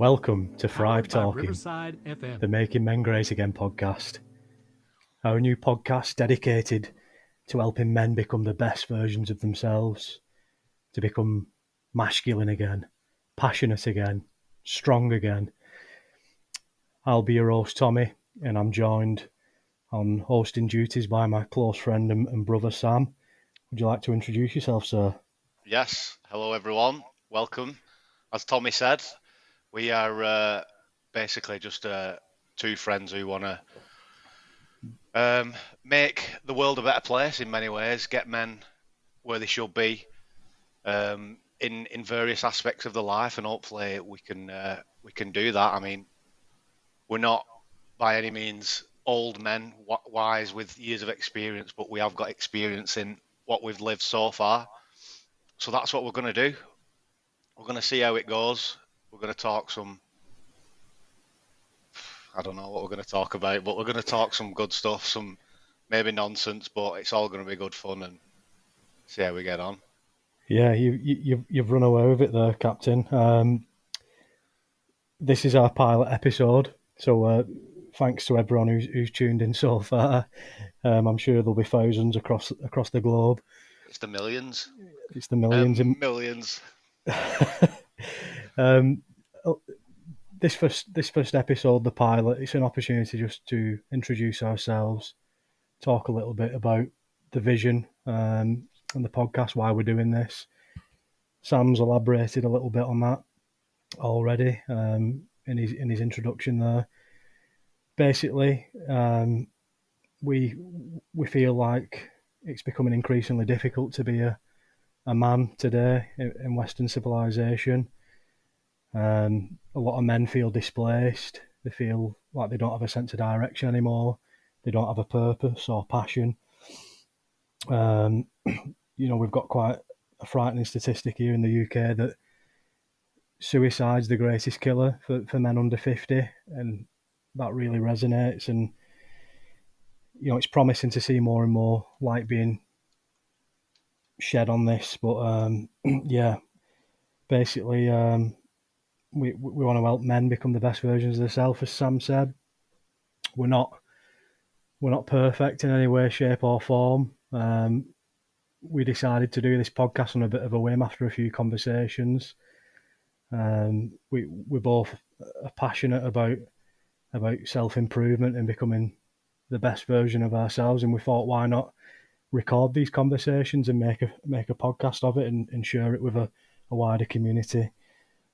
Welcome to Thrive Powered by Talkin, Riverside FM. the Making Men Great Again podcast. Our new podcast dedicated to helping men become the best versions of themselves, to become masculine again, passionate again, strong again. I'll be your host, Tommy, and I'm joined on hosting duties by my close friend and brother, Sam. Would you like to introduce yourself, sir? Yes, hello everyone, welcome. As Tommy said, we are basically just two friends who want to make the world a better place in many ways, get men where they should be in various aspects of their life, and hopefully we can do that. I mean, we're not by any means old men, wise with years of experience, but we have got experience in what we've lived so far. So that's what we're going to do. We're going to see how it goes. We're going to talk I don't know what we're going to talk about, but we're going to talk some good stuff, some maybe nonsense, but it's all going to be good fun and see how we get on. Yeah, you've run away with it there, Captain. This is our pilot episode, so thanks to everyone who's tuned in so far. I'm sure there'll be thousands across the globe. It's the millions. It's the millions. Millions. This first episode, the pilot, it's an opportunity just to introduce ourselves, talk a little bit about the vision and the podcast, why we're doing this. Sam's elaborated a little bit on that already in his introduction there. Basically, we feel like it's becoming increasingly difficult to be a man today in Western civilization. A lot of men feel displaced. They feel like they don't have a sense of direction anymore. They don't have a purpose or passion. We've got quite a frightening statistic here in the UK that suicide's the greatest killer for men under 50, and that really resonates. And it's promising to see more and more light being shed on this. But basically, we want to help men become the best versions of themselves. As Sam said, we're not perfect in any way, shape, or form. We decided to do this podcast on a bit of a whim after a few conversations. We both are passionate about self-improvement and becoming the best version of ourselves, and we thought, why not record these conversations and make a podcast of it and share it with a wider community.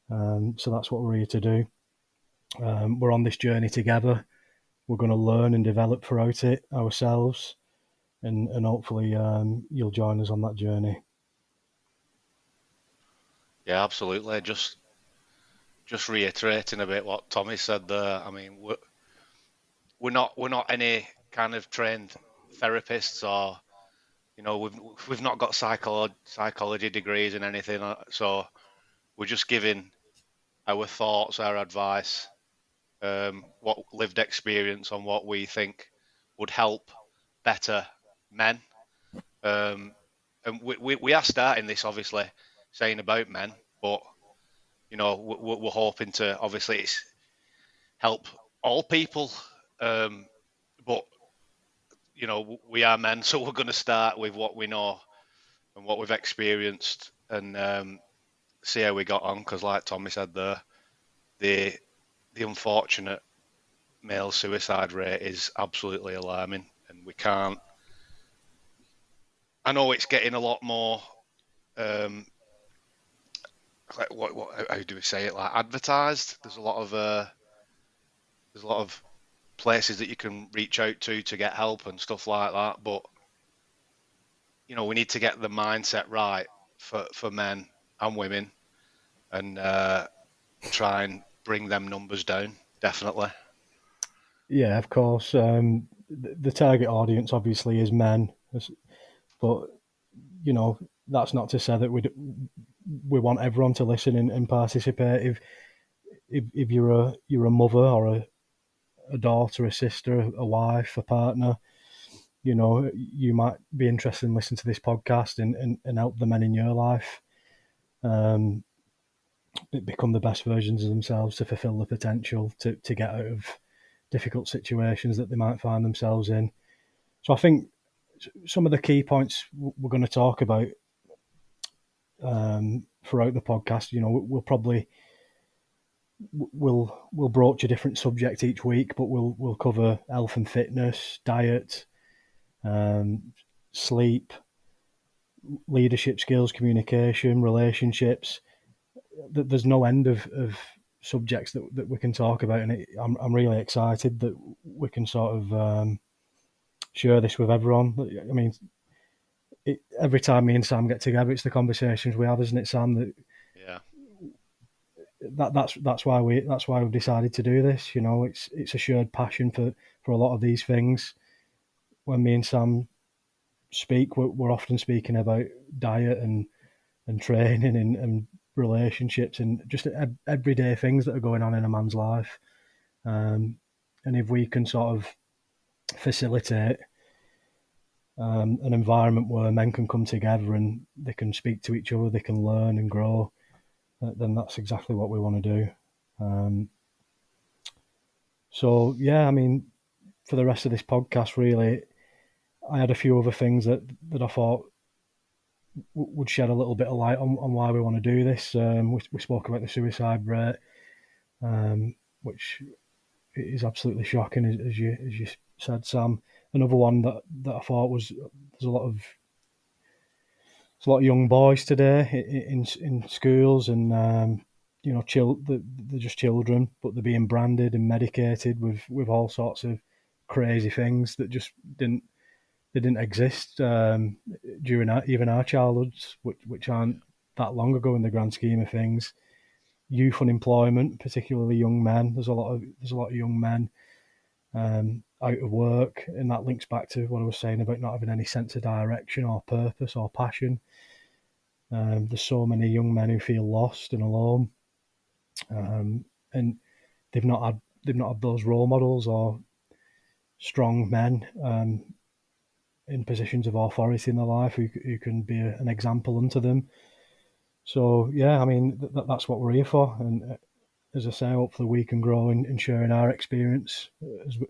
So that's what we're here to do. We're on this journey together. We're going to learn and develop throughout it ourselves, and hopefully you'll join us on that journey. Yeah, absolutely. Just reiterating a bit what Tommy said there. I mean, we're not any kind of trained therapists, or we've not got psychology degrees in anything. So we're just giving our thoughts, our advice, what lived experience on what we think would help better men. And we are starting this obviously saying about men, but we're hoping to obviously help all people. But we are men, so we're going to start with what we know and what we've experienced, and see how we got on. Because, like Tommy said, the unfortunate male suicide rate is absolutely alarming, and we can't. I know it's getting a lot more. Like how do we say it? Like advertised. There's a lot of places that you can reach out to get help and stuff like that. But we need to get the mindset right for men and women, and try and bring them numbers down. Definitely. Yeah, of course. The target audience obviously is men, but that's not to say that we want everyone to listen and participate. If you're a mother or a daughter, a sister, a wife, a partner, you might be interested in listening to this podcast and help the men in your life. become the best versions of themselves, to fulfil the potential, to get out of difficult situations that they might find themselves in. So I think some of the key points we're going to talk about throughout the podcast, we'll probably we'll broach a different subject each week, but we'll cover health and fitness, diet, um, sleep, leadership skills, communication, relationships. There's no end of subjects that we can talk about, and I'm really excited that we can sort of share this with everyone. I mean, every time me and Sam get together, it's the conversations we have, isn't it, Sam? Yeah, That's why we've decided to do this. It's a shared passion for a lot of these things. When me and Sam speak, we're often speaking about diet and training and relationships and just everyday things that are going on in a man's life. And if we can sort of facilitate an environment where men can come together and they can speak to each other, they can learn and grow, then that's exactly what we want to do. Um, so yeah, I mean, for the rest of this podcast, really, I had a few other things that I thought would shed a little bit of light on why we want to do this. We spoke about the suicide rate, which is absolutely shocking, as you said, Sam. Another one that I thought was there's a lot of young boys today in schools, and they're just children, but they're being branded and medicated with all sorts of crazy things that just didn't they didn't exist during even our childhoods, which aren't yeah, that long ago in the grand scheme of things. Youth unemployment, particularly young men. There's a lot of young men out of work, and that links back to what I was saying about not having any sense of direction or purpose or passion. There's so many young men who feel lost and alone, and they've not had those role models or strong men in positions of authority in their life who can be an example unto them. So yeah, I mean that's what we're here for, and as I say, hopefully we can grow in sharing our experience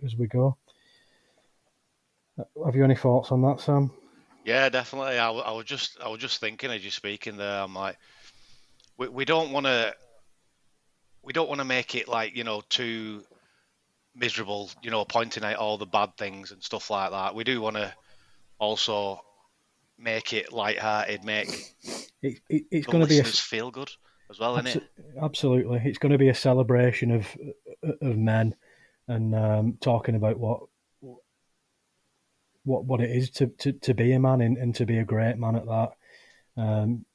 as we go. Have you any thoughts on that, Sam? yeah, definitely. I was just thinking as you're speaking there. I'm like, we, we don't want to we don't want to make it like too miserable. Pointing out all the bad things and stuff like that. We do want to also make it light-hearted, make It's the going to be listeners feel good as well, innit? absolutely, it's going to be a celebration of men, and talking about what it is to be a man, and to be a great man at that. Um,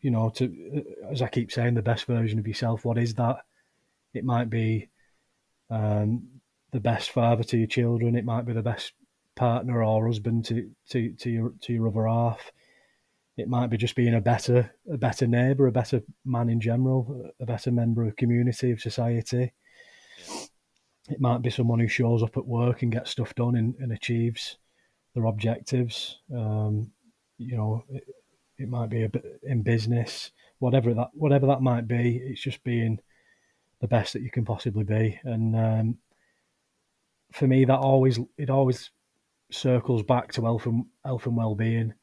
to as I keep saying, the best version of yourself. What is that? It might be um, the best father to your children. It might be the best partner or husband to your other half. It might be just being a better neighbour, a better man in general, a better member of community, of society. Yeah, It might be someone who shows up at work and gets stuff done, and achieves their objectives. It might be a bit in business, whatever that might be. It's just being the best that you can possibly be. And for me, it always circles back to health and well-being.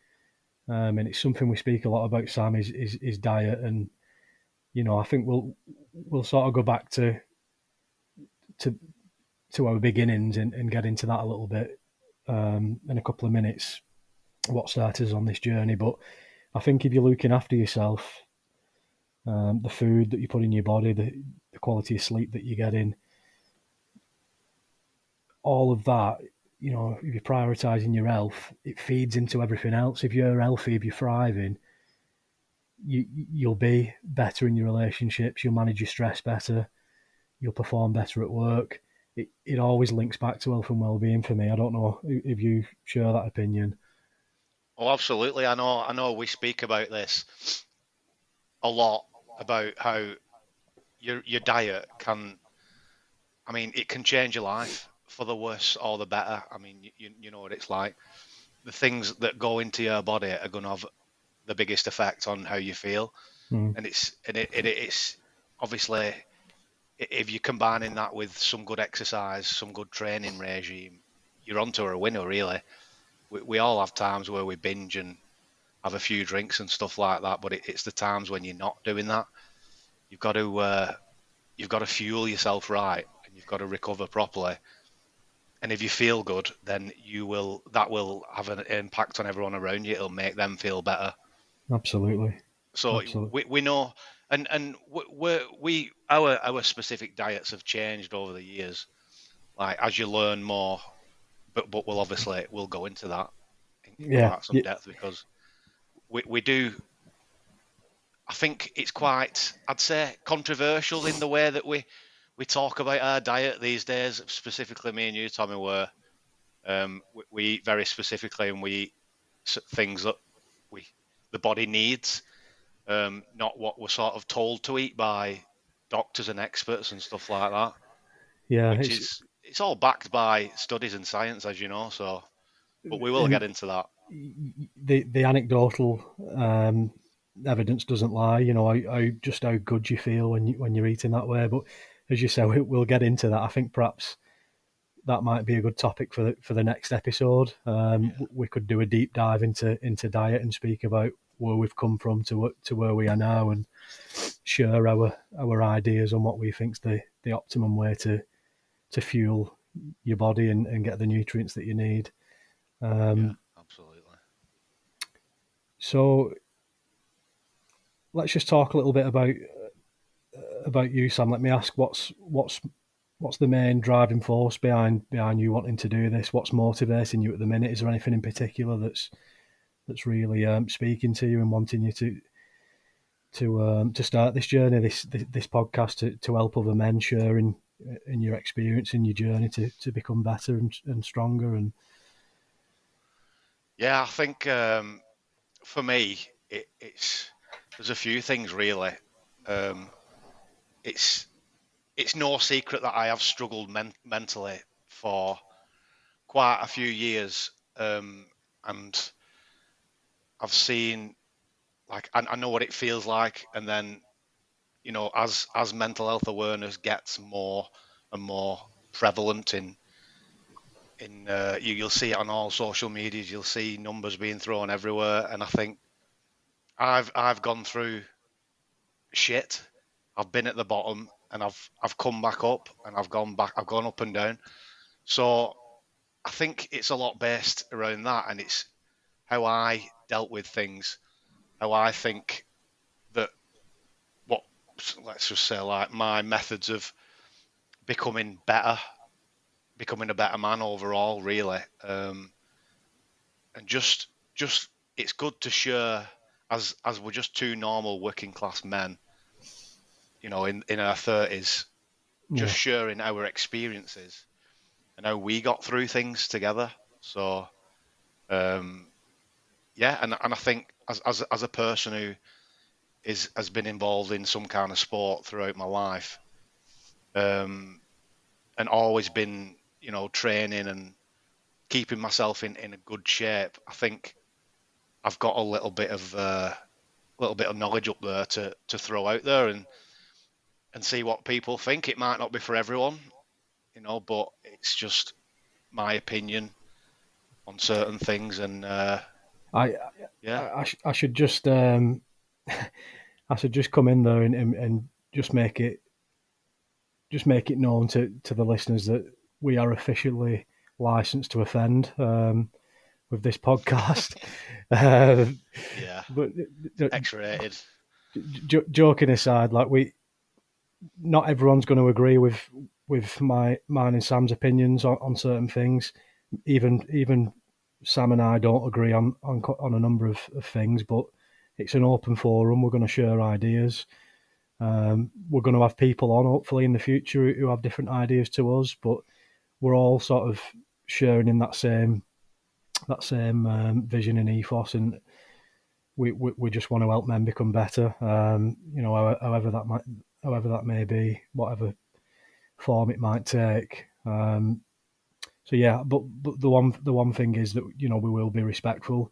And it's something we speak a lot about, Sam, is diet. And I think we'll sort of go back to to our beginnings, and get into that a little bit in a couple of minutes, what started us on this journey. But I think if you're looking after yourself, the food that you put in your body, the quality of sleep that you're getting, all of that, if you're prioritizing your health, it feeds into everything else. If you're healthy, if you're thriving, you'll be better in your relationships, you'll manage your stress better, you'll perform better at work. It always links back to health and well-being for me. I don't know if you share that opinion. oh, absolutely. I know. We speak about this a lot about how your diet can. I mean, it can change your life for the worse or the better. I mean, you know what it's like. The things that go into your body are going to have the biggest effect on how you feel, Mm, and it's obviously, if you're combining that with some good exercise, some good training regime, you're onto a winner, really. We all have times where we binge and have a few drinks and stuff like that, but it's the times when you're not doing that. You've got to you've got to fuel yourself right, and you've got to recover properly. And if you feel good, then you will that will have an impact on everyone around you. It'll make them feel better. Absolutely, So absolutely. we know, and we our specific diets have changed over the years. Like as you learn more, but we'll go into that in Yeah, quite some depth because we do. I think it's quite, I'd say, controversial in the way that we talk about our diet these days. Specifically, me and you, Tommy, where we eat very specifically and we eat things that we the body needs, not what we're sort of told to eat by doctors and experts and stuff like that. yeah. Which is it's all backed by studies and science, as you know. So, but we will get And into that. the anecdotal evidence doesn't lie. You know, just how good you feel when you're eating that way. But as you say, we'll get into that. I think perhaps that might be a good topic for the next episode. Yeah, We could do a deep dive into diet and speak about where we've come from to where we are now, and share our ideas on what we think's the optimum way to fuel your body and get the nutrients that you need. yeah, Um, absolutely. so let's just talk a little bit about you, Sam. Let me ask what's the main driving force behind you wanting to do this? What's motivating you at the minute? Is there anything in particular that's really speaking to you and wanting you to start this journey, this podcast to help other men sharing in your experience in your journey to become better and stronger and Yeah, I think for me, it's there's a few things really. Um, it's it's no secret that I have struggled mentally for quite a few years, and I've seen like I know what it feels like, and then as mental health awareness gets more and more prevalent you'll see it on all social medias, you'll see numbers being thrown everywhere, and I think I've gone through shit. I've been at the bottom and I've come back up and I've gone up and down. So I think it's a lot based around that, and it's how I dealt with things, how I think that what let's just say like my methods of becoming better, becoming a better man overall, really. And just it's good to share as we're just two normal working class men, in our 30s, just yeah. sharing our experiences and how we got through things together. So um, yeah, and I think as a person who is has been involved in some kind of sport throughout my life, um, and always been training and keeping myself in a good shape, I think I've got a little bit of knowledge up there to throw out there and see what people think. It might not be for everyone, but it's just my opinion on certain things. And I yeah, I should just I should just come in there and just make it known to the listeners that we are officially licensed to offend with this podcast. uh, yeah, but X-rated. joking aside, like not everyone's going to agree with mine and Sam's opinions on certain things. Even Sam and I don't agree on a number of things, but it's an open forum. We're going to share ideas. We're going to have people on hopefully in the future who have different ideas to us, but we're all sort of sharing in that same vision and ethos, and we just want to help men become better. However that may be, whatever form it might take. So yeah, but the one thing is that we will be respectful.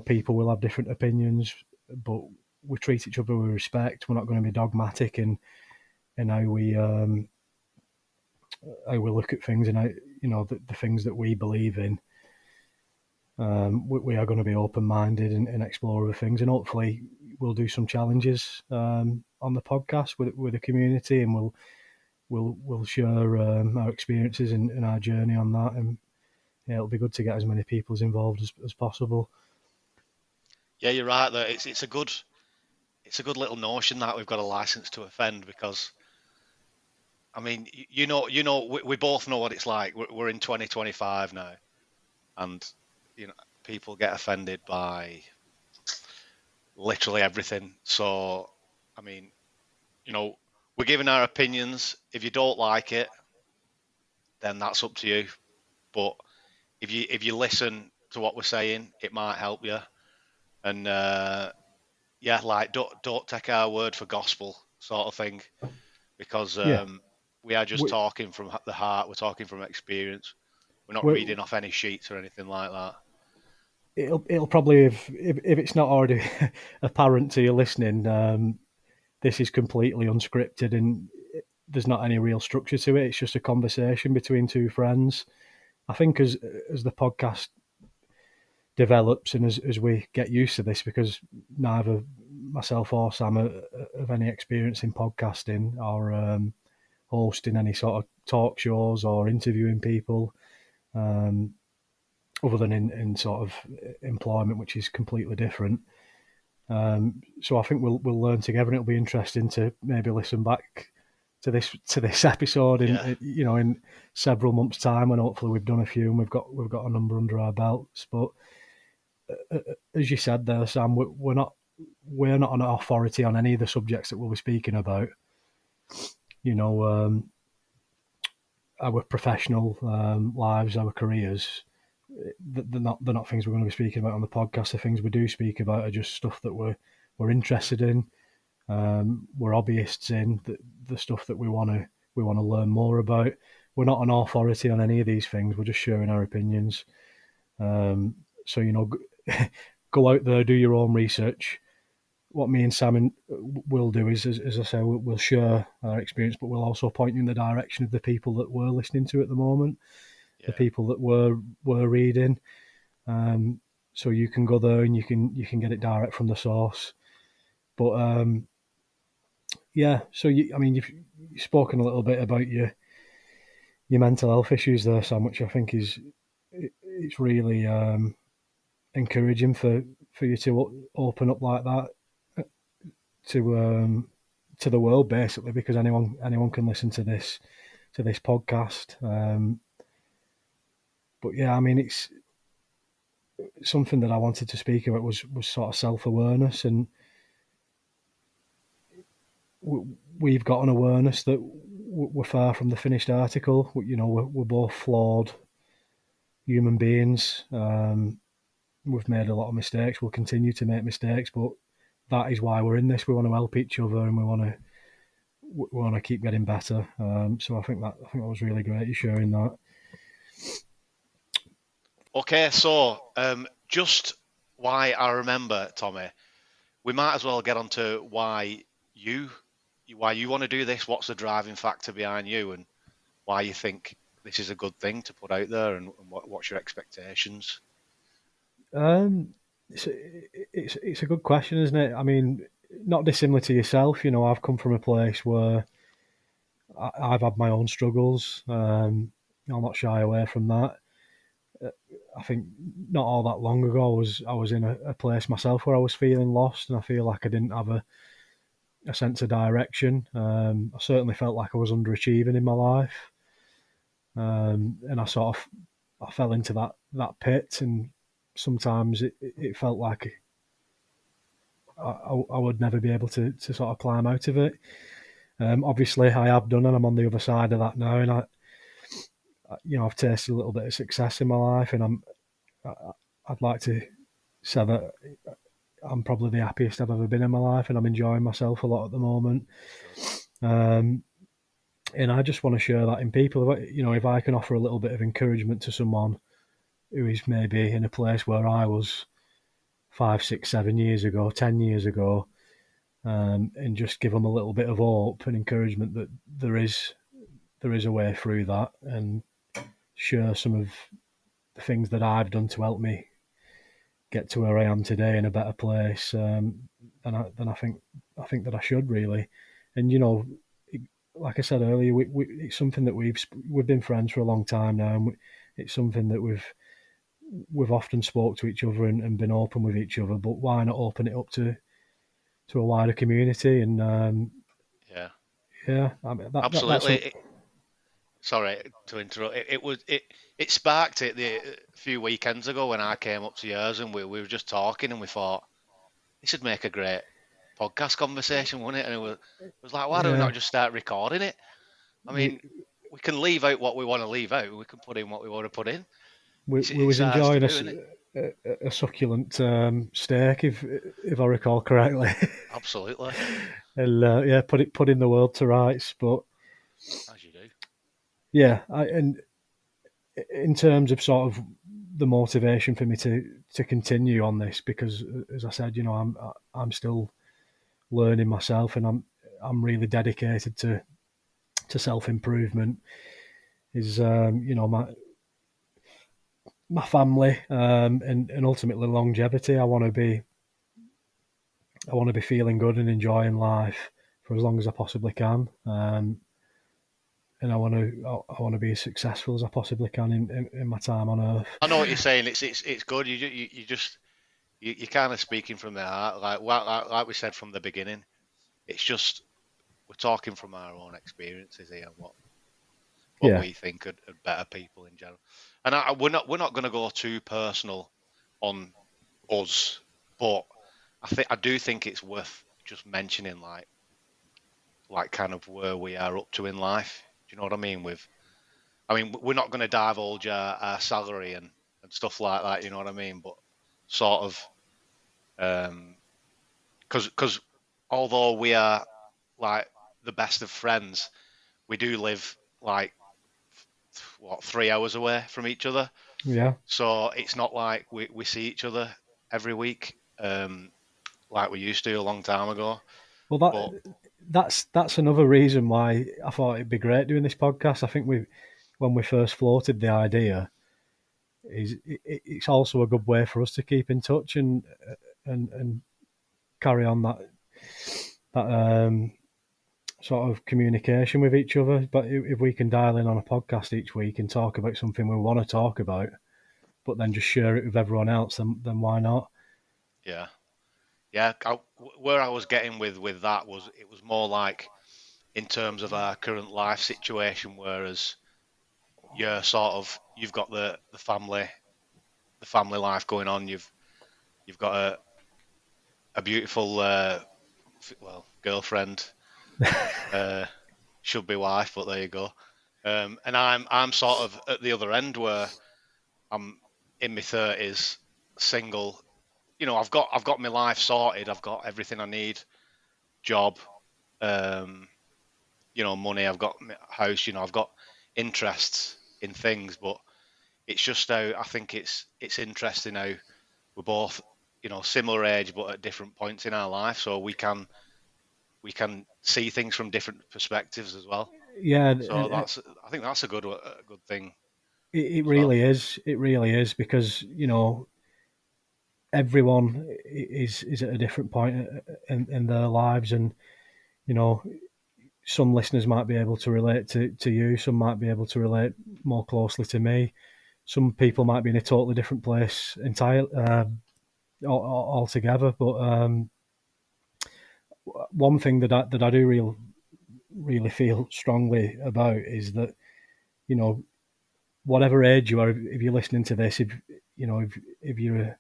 People will have different opinions, but we treat each other with respect. We're not going to be dogmatic, and how we look at things and how, the things that we believe in. We are going to be open minded and explore other things, and hopefully we'll do some challenges on the podcast with the community, and we'll share our experiences and our journey on that, and yeah, it'll be good to get as many people involved as possible. Yeah, you're right. That it's a good little notion that we've got a license to offend because I mean, we both know what it's like. We're in 2025 now, and you know, people get offended by literally everything. So, I mean, you know, we're giving our opinions. If you don't like it, then that's up to you. But if you listen to what we're saying, it might help you. And yeah, like don't take our word for gospel sort of thing because Yeah, we are just we, talking from the heart. We're talking from experience. We're not we reading off any sheets or anything like that. it'll probably, if it's not already apparent to you listening, this is completely unscripted and there's not any real structure to it. It's just a conversation between two friends. I think as the podcast develops and as we get used to this, because neither myself or Sam have any experience in podcasting or hosting any sort of talk shows or interviewing people, um, other than in sort of employment, which is completely different. So I think we'll learn together, and it'll be interesting to maybe listen back to this episode Yeah, in several months' time, and hopefully we've done a few and we've got a number under our belts. But as you said there, Sam, we're not an authority on any of the subjects that we'll be speaking about. You know, our professional lives, our careers. They're not things we're going to be speaking about on the podcast. The things we do speak about are just stuff that we're interested in. We're hobbyists in the stuff that we want to learn more about. We're not an authority on any of these things. We're just sharing our opinions. So go out there, do your own research. What me and Sam will do is, as I say, we'll share our experience, but we'll also point you in the direction of the people that we're listening to at the moment, the yeah. people that we're reading. So you can go there and you can get it direct from the source. But yeah, so you've spoken a little bit about your mental health issues there, Sam, which I think it's really encouraging for you to open up like that to to the world, basically, because anyone can listen to this podcast. But yeah, I mean, it's something that I wanted to speak about was sort of self awareness, and we've got an awareness that we're far from the finished article. We're both flawed human beings. We've made a lot of mistakes. We'll continue to make mistakes, but that is why we're in this. We want to help each other, and we want to keep getting better. So I think that was really great you sharing that. Okay, so just why I remember, Tommy, we might as well get on to you why you want to do this. What's the driving factor behind you, and why you think this is a good thing to put out there, and what's your expectations? Um, it's a good question, isn't it? I mean, not dissimilar to yourself. I've come from a place where I've had my own struggles. I'll not shy away from that. I think not all that long ago, I was in a place myself where I was feeling lost, and I feel like I didn't have a sense of direction. I certainly felt like I was underachieving in my life, and I fell into that pit, and sometimes it felt like I would never be able to sort of climb out of it. Obviously, I have done, and I'm on the other side of that now, and I've tasted a little bit of success in my life, and I'd like to say that I'm probably the happiest I've ever been in my life, and I'm enjoying myself a lot at the moment. Good. Um, and I just want to share that in people. If I can offer a little bit of encouragement to someone who is maybe in a place where I was 5, 6, 7 years ago, 10 years ago, and just give them a little bit of hope and encouragement that there is a way through that, and share some of the things that I've done to help me get to where I am today in a better place. Than I think that I should really. And like I said earlier, it's something that we've been friends for a long time now, and it's something that we've often spoke to each other and been open with each other. But why not open it up to a wider community? And Yeah, yeah, I mean, that's absolutely. a, Sorry to interrupt. It sparked it a few weekends ago when I came up to yours and we were just talking and we thought this would make a great podcast conversation, wouldn't it? And it was like, why do we yeah. not just start recording it? I We mean, we can leave out what we want to leave out. We can put in what we want to put in. we It's was ours to enjoying do, isn't it? a succulent steak, if I recall correctly, Absolutely, and yeah, put in the world to rights. But as you do. yeah, and in terms of sort of the motivation for me to continue on this, because as I said, I'm still learning myself, and I'm really dedicated to self improvement. Is my family, and ultimately longevity. I want to be feeling good and enjoying life for as long as I possibly can. And I want to be as successful as I possibly can in my time on Earth. I know what you're saying. It's good. You just you're kind of speaking from the heart, like we said from the beginning. It's just we're talking from our own experiences here, what Yeah, we think are better people in general. And we're not going to go too personal on us, but I do think it's worth just mentioning like kind of where we are up to in life. Do you know what I mean? I mean, we're not going to divulge our salary and stuff like that. You know what I mean? But sort of, because although we are like the best of friends, we do live like what 3 hours away from each other. yeah. So it's not like we see each other every week, like we used to a long time ago. Well, But that's another reason why I thought it'd be great doing this podcast. I think when we first floated the idea, it's also a good way for us to keep in touch and carry on that sort of communication with each other. But if we can dial in on a podcast each week and talk about something we want to talk about, but then just share it with everyone else, then why not? yeah, yeah, where I was getting with that was it was more like in terms of our current life situation, whereas you've got the family life going on. You've got a beautiful girlfriend, uh, should be wife, but there you go. And I'm sort of at the other end where I'm in my thirties, single. I've got my life sorted. I've got everything I need. Job, um, money. I've got my house. I've got interests in things, but it's just how I think it's interesting how we're both, similar age, but at different points in our life, so we can see things from different perspectives as well. Yeah, So I think that's a good thing it as well. really is. It really is because everyone is at a different point in their lives, and you know some listeners might be able to relate to you, some might be able to relate more closely to me, some people might be in a totally different place entirely altogether. But one thing that I do really feel strongly about is that you know whatever age you are, if you're listening to this, if you're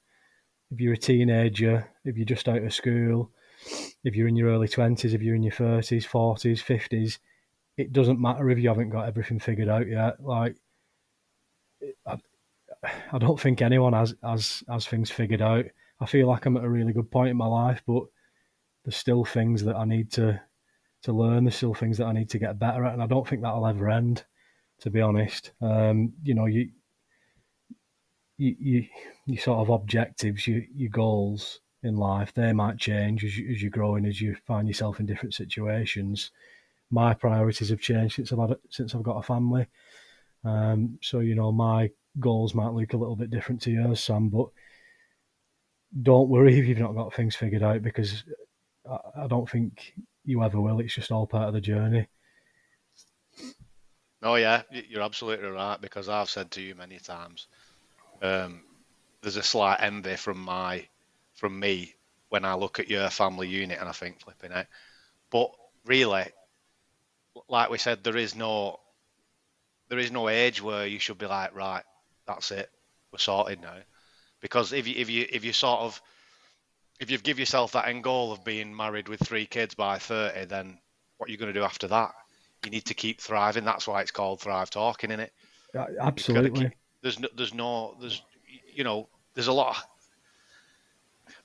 a teenager, if you're just out of school, if you're in your early 20s, if you're in your 30s, 40s, 50s, it doesn't matter if you haven't got everything figured out yet. Like, I, I don't think anyone has things figured out. I feel like I'm at a really good point in my life, but there's still things that I need to learn. There's still things that I need to get better at, and I don't think that'll ever end. To be honest, you, you, you sort of objectives, your goals. in life. They might change as you grow and as you find yourself in different situations. My priorities have changed since I've got a family. So my goals might look a little bit different to yours, Sam. But don't worry if you've not got things figured out, because I don't think you ever will. It's just all part of the journey. Oh yeah, you're absolutely right because I've said to you many times, um, there's a slight envy from me when I look at your family unit and I think flipping it. But really, like we said, there is no age where you should be like, right, that's it, we're sorted now. Because if you sort of if you give yourself that end goal of being married with 3 kids by 30, then what are you going to do after that? You need to keep thriving. That's why it's called Thrive Talking, isn't it? You've got to keep. Absolutely. There's a lot.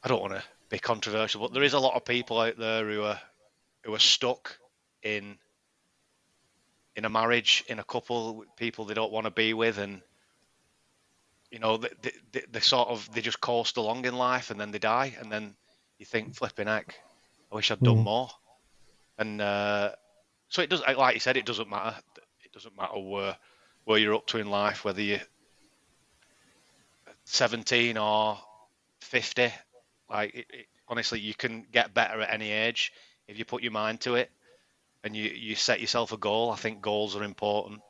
I don't want to be controversial, but there is a lot of people out there who are stuck in in a marriage, in a couple, with people they don't want to be with, and they sort of they just coast along in life, and then they die, and then you think, flipping heck, I wish I'd done Mm. more. And so it does, like you said, it doesn't matter. It doesn't matter where you're up to in life, whether you're 17 or 50. Honestly, you can get better at any age if you put your mind to it and you set yourself a goal. I think goals are important.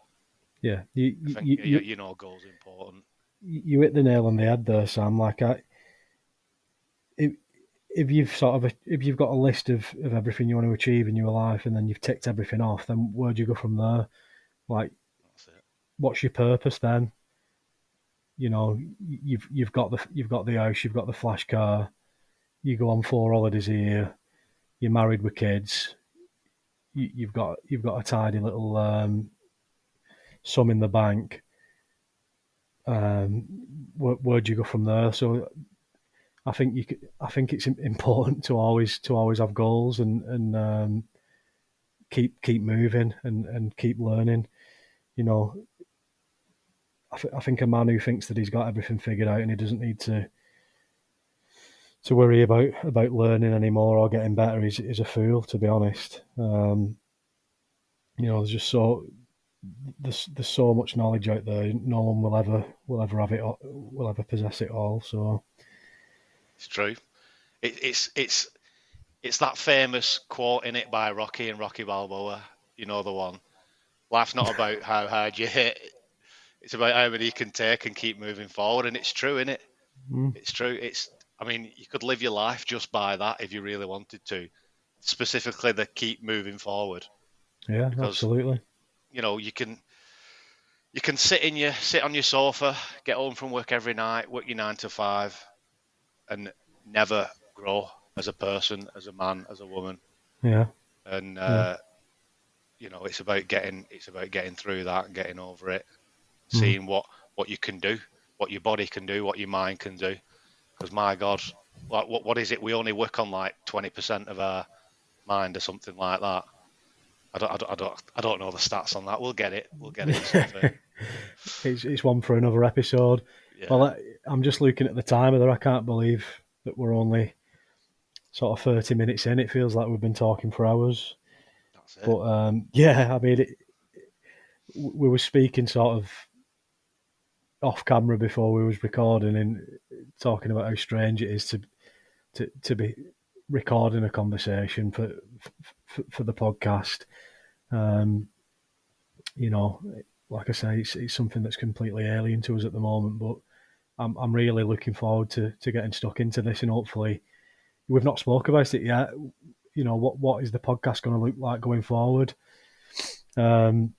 Yeah, I think goals are important. you hit the nail on the head there, Sam. If, if you've got a list of everything you want to achieve in your life, and then you've ticked everything off, then where do you go from there? Like, That's it. what's your purpose then? You've got the house, you've got the flash car, you go on 4 holidays a year, you're married with kids, you've got a tidy little sum in the bank. Where do you go from there? So I think it's important to always have goals, and keep moving, and keep learning. You know, I think a man who thinks that he's got everything figured out and he doesn't need to worry about learning anymore or getting better is a fool, to be honest. There's just there's so much knowledge out there. No one will ever have it. Will ever possess it all. So It's true. It, it's that famous quote in it by Rocky and Rocky Balboa. You know the one. Life's not about how hard you hit. It's about how many you can take and keep moving forward. And it's true, isn't it? mm, It's true. I mean, you could live your life just by that if you really wanted to. Specifically, the keep moving forward, yeah, because absolutely. you can sit on your sofa, get home from work every night, work your 9 to 5, and never grow as a person, as a man, as a woman. Yeah, And yeah. it's about getting through that and getting over it, Mm. seeing what you can do, what your body can do, what your mind can do. Because my God, like what is it? We only work on like 20% of our mind or something like that. I don't know the stats on that. We'll get it. We'll get it at some point. It's one for another episode. Yeah, Well, I'm just looking at the timer there. I can't believe that we're only sort of 30 minutes in. It feels like we've been talking for hours. that's it. But yeah, I mean, we were speaking sort of off camera before we was recording, and talking about how strange it is to be recording a conversation for the podcast. Um, you know, like I say, it's something that's completely alien to us at the moment, but I'm really looking forward to getting stuck into this, and hopefully we've not spoke about it yet. What is the podcast going to look like going forward? Um,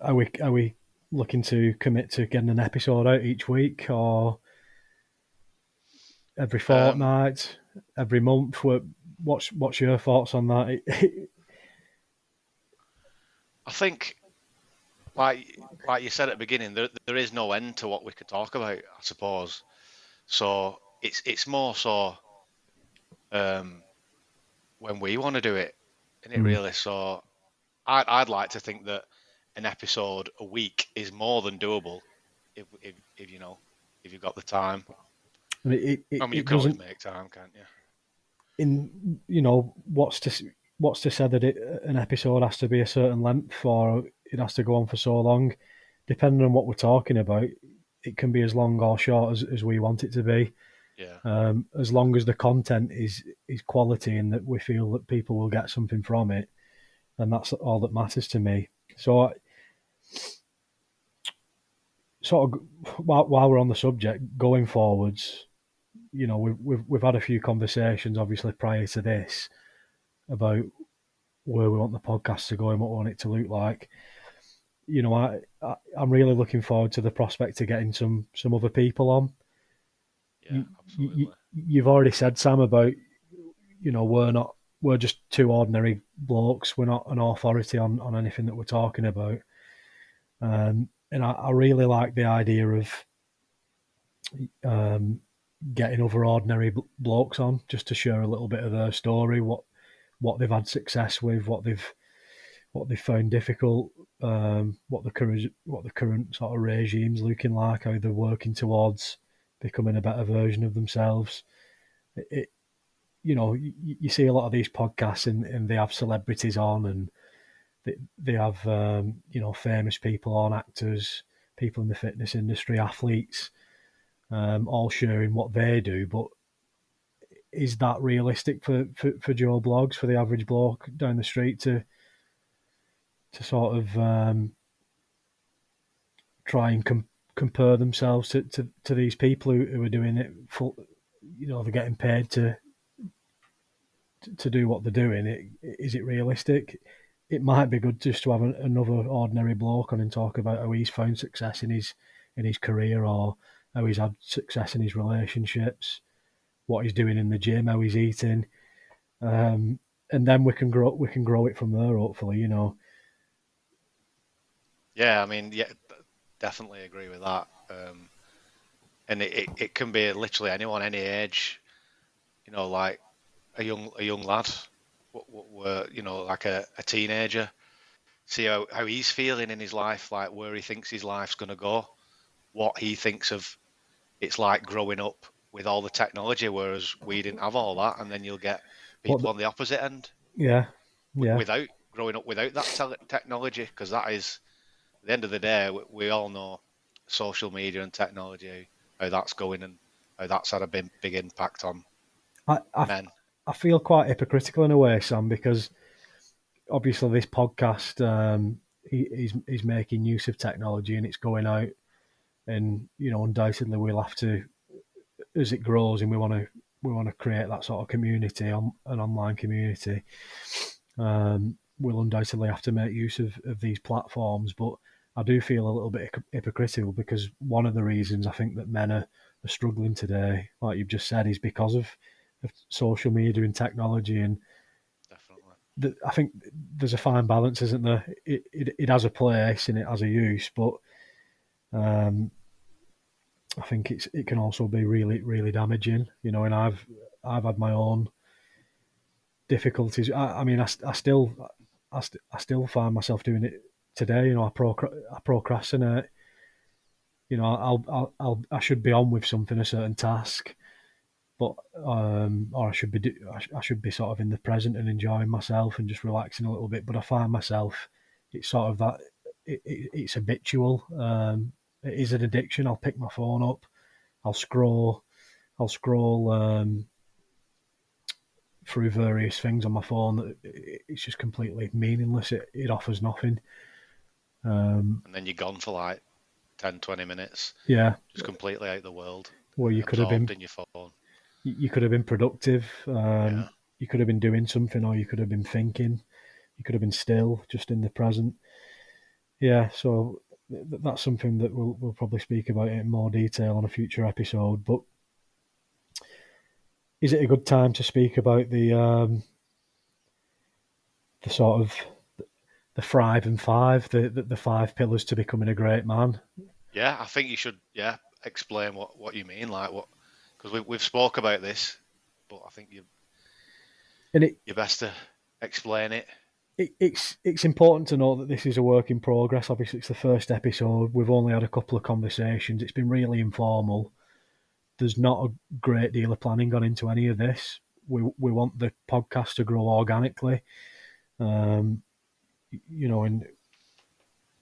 are we looking to commit to getting an episode out each week, or every Um, fortnight, every month? What's your thoughts on that? I think like you said at the beginning, there is no end to what we could talk about, I suppose. So it's more so um, when we want to do it, isn't it Mm, really? So I'd like to think that an episode a week is more than doable if if you know if you've got the time. I mean, I mean, you it can always doesn't. make time, can't you? In what's to say that an episode has to be a certain length or it has to go on for so long? Depending on what we're talking about, it can be as long or short as we want it to be. Yeah, As long as the content is quality and that we feel that people will get something from it, and that's all that matters to me. So, sort of, while we're on the subject, going forwards, we've had a few conversations, obviously prior to this, about where we want the podcast to go and what we want it to look like. I'm really looking forward to the prospect of getting some other people on. yeah, absolutely. You've already said, Sam, about we're just two ordinary blokes. We're not an authority on anything that we're talking about. And I really like the idea of um, getting other ordinary blokes on just to share a little bit of their story, what they've had success with, what they found difficult, what the current sort of regime's looking like, how they're working towards becoming a better version of themselves. It you see a lot of these podcasts and they have celebrities on and they have famous people on, actors, people in the fitness industry, athletes, all sharing what they do. But is that realistic for Joe Blogs, for the average bloke down the street to sort of try and compare themselves to these people who are doing it full? They're getting paid to do what they're doing. Is it realistic? It might be good just to have another ordinary bloke on and talk about how he's found success in his career, or how he's had success in his relationships, what he's doing in the gym, how he's eating, and then we can grow it from there. Hopefully, Yeah, I mean, yeah, definitely agree with that. And it can be literally anyone, any age. Like a young lad, like a teenager. See how he's feeling in his life, like where he thinks his life's gonna go, what he thinks of it's like growing up with all the technology, whereas we didn't have all that. And then you'll get what? people on the opposite end Yeah, yeah. without growing up without that technology, because that is at the end of the day, we all know social media and technology, how that's going and how that's had a big impact on I, I men. I feel quite hypocritical in a way, Sam, because obviously this podcast, he's making use of technology and it's going out, and undoubtedly we'll have to, as it grows, and we want to create that sort of community, an online community. We'll undoubtedly have to make use of these platforms, but I do feel a little bit hypocritical because one of the reasons I think that men are struggling today, like you've just said, is because of social media and technology. And Definitely. I think there's a fine balance, isn't there? It has a place and it has a use, but um, I think it can also be really really damaging. And I've had my own difficulties. I mean, I still find myself doing it today. I procrastinate. I should be on with something, a certain task, but or I should be sort of in the present and enjoying myself and just relaxing a little bit. But I find myself, it's sort of that it's habitual. It is an addiction. I'll pick my phone up. I'll scroll. I'll scroll through various things on my phone that it's just completely meaningless. It offers nothing. Um, And then you're gone for like 10, 20 minutes, yeah, just completely out of the world, well, you could have absorbed been in your phone. you could have been productive. Yeah. You could have been doing something, or you could have been thinking. You could have been still, just in the present. Yeah, so that's something that we'll probably speak about in more detail on a future episode. But is it a good time to speak about the sort of the thrive and five, the five pillars to becoming a great man? Yeah, I think you should, yeah, explain what you mean, like what, because we've spoke about this, but I think And you're best to explain it. it's important to know that this is a work in progress. Obviously, it's the first episode. We've only had a couple of conversations. It's been really informal. there's not a great deal of planning gone into any of this. We want the podcast to grow organically, um, and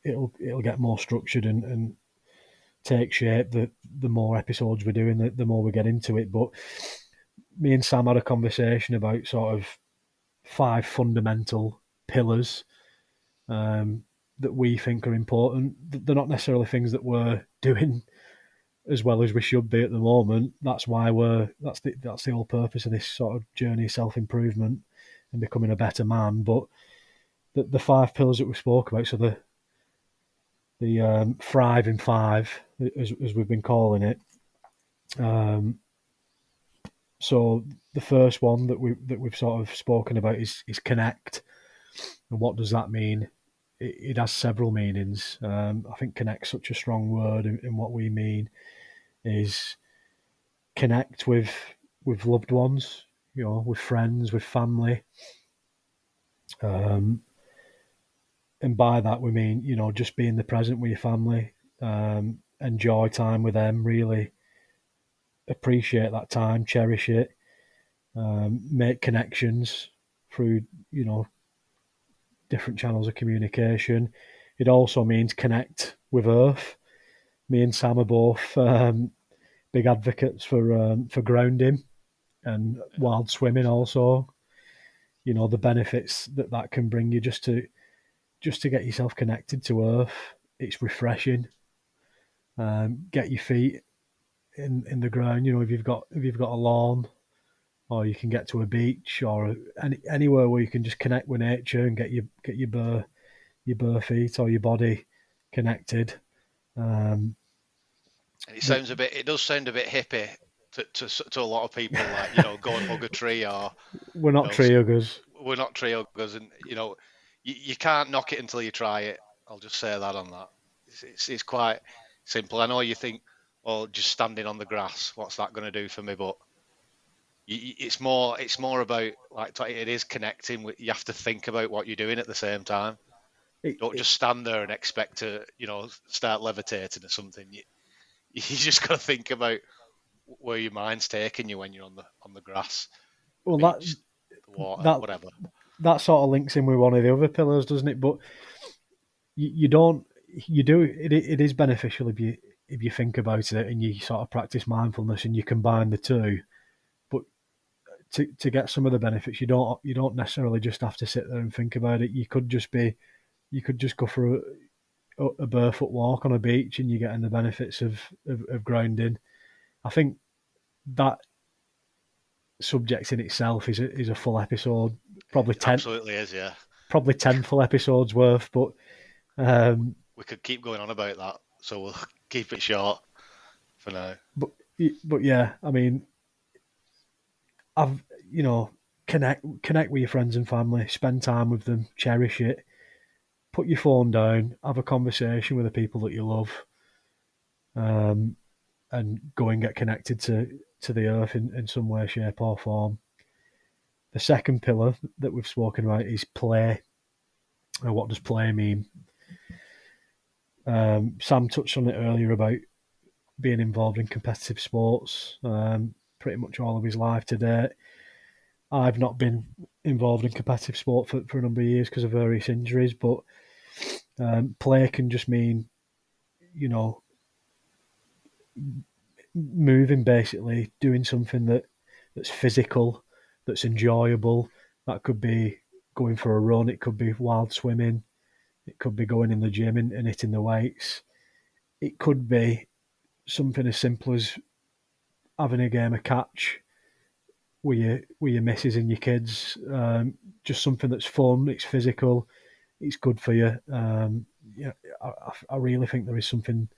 it'll get more structured and take shape. The more episodes we're doing, the more we get into it. But me and Sam had a conversation about sort of 5 fundamental pillars um, that we think are important. They're not necessarily things that we're doing as well as we should be at the moment. That's why that's the whole purpose of this sort of journey of self improvement and becoming a better man. But the 5 pillars that we spoke about, so the thrive in five, as we've been calling it. Um, so the first one that we've sort of spoken about is connect. And what does that mean? It has several meanings. I think connect such a strong word, and what we mean is connect with loved ones, with friends, with family, um, and by that we mean just being the present with your family, enjoy time with them, really appreciate that time, cherish it, make connections through different channels of communication. It also means connect with Earth. Me and Sam are both big advocates for grounding and Yeah, wild swimming. Also, the benefits that can bring you just to get yourself connected to Earth. It's refreshing. Get your feet in the ground. If you've got a lawn, or you can get to a beach, or anywhere where you can just connect with nature and get your bare feet or your body connected. Um, and the, it does sound a bit hippie to a lot of people, like go and hug a tree, or we're you not know, tree huggers. we're not tree huggers, and you can't knock it until you try it. I'll just say that on that. It's quite simple. I know you think, well, just standing on the grass, what's that going to do for me? But it's more about, like, it is connecting with. You have to think about what you're doing at the same time. It, Don't it, just stand there and expect to start levitating or something. You just got to think about where your mind's taking you when you're on the grass, the well, beach, the water, that whatever. that sort of links in with one of the other pillars, doesn't it? But you don't you do it is beneficial if you think about it and you sort of practice mindfulness and you combine the two. But to get some of the benefits, you don't necessarily just have to sit there and think about it. You could just go for a barefoot walk on a beach and you're getting the benefits of grounding. I think that subject in itself is a full episode, probably It ten absolutely is, yeah. probably 10 full episodes worth. But um, We could keep going on about that, so we'll keep it short for now. but but yeah, I mean, I've connect with your friends and family, spend time with them, cherish it, put your phone down, have a conversation with the people that you love, um, and go and get connected to the earth in some way, shape, or form. The second pillar that we've spoken about is play. And what does play mean? Sam touched on it earlier about being involved in competitive sports pretty much all of his life to date. I've not been involved in competitive sport for a number of years because of various injuries, but play can just mean, you know, moving, basically, doing something that's physical, that's enjoyable. That could be going for a run, it could be wild swimming, it could be going in the gym and hitting the weights. It could be something as simple as having a game of catch with your missus and your kids. Just something that's fun, it's physical, it's good for you. Yeah, I really think there is something